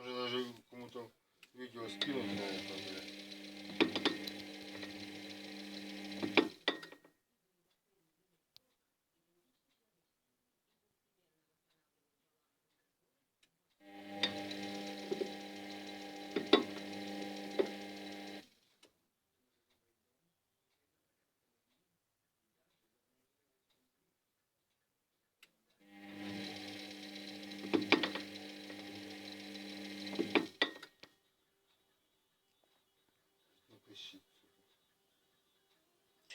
Може даже кому-то видео скинуть на это, блядь.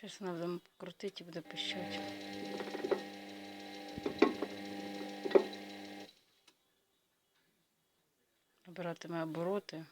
Зараз треба покрутити і буде пищати. Набиратиме обороти.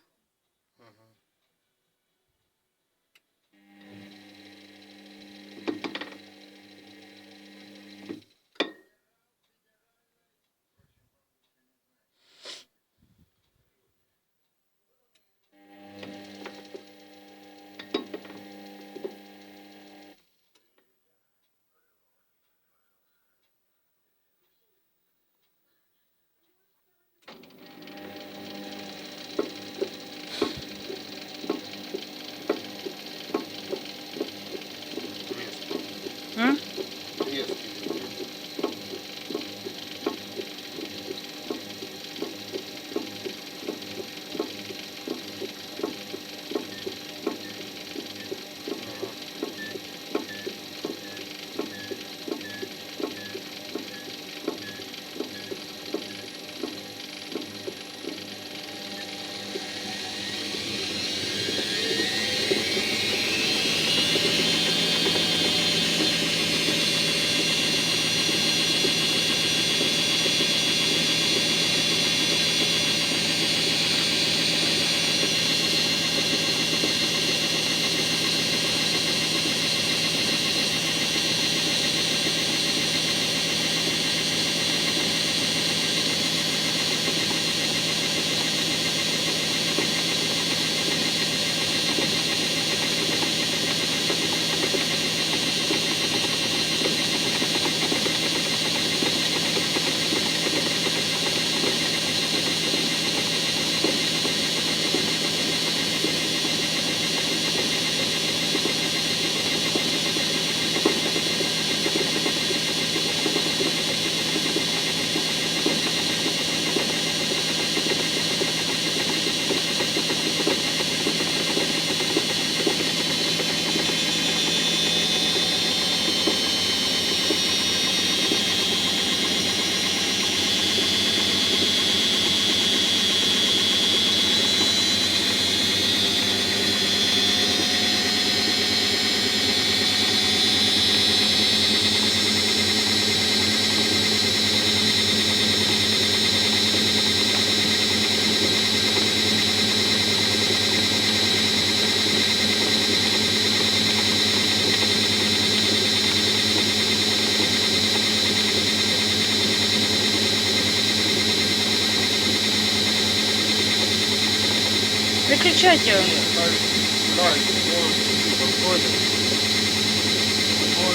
Выключать его.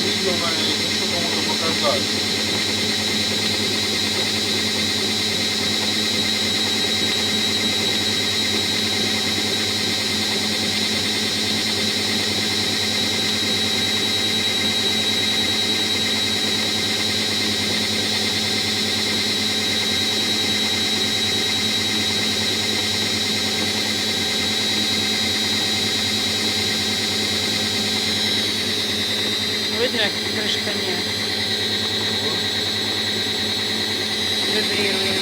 Видео, наверное, что кому-то показать. Видно, як кришка не вибрірує.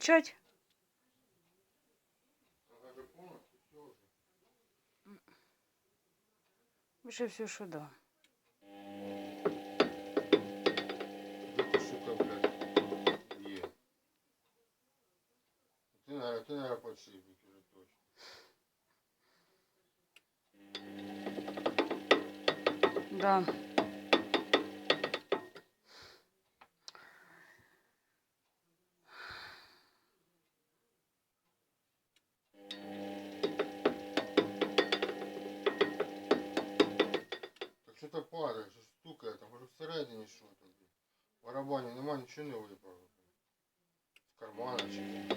виключати? Надо полностью все уже. Вже все, що да. Где ты, сука, блядь, е. Ты, наверное, подшипник уже точно. Да. Так що то падає, що стукає, там може всередині що то, блядь. В барабані нема, нічого не випало. З кармана чи ні.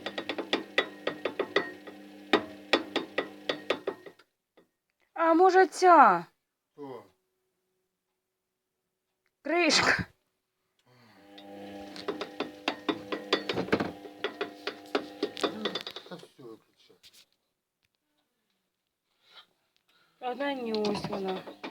А може ця Хто? кришка? Та все виключай. Одна не ось вона.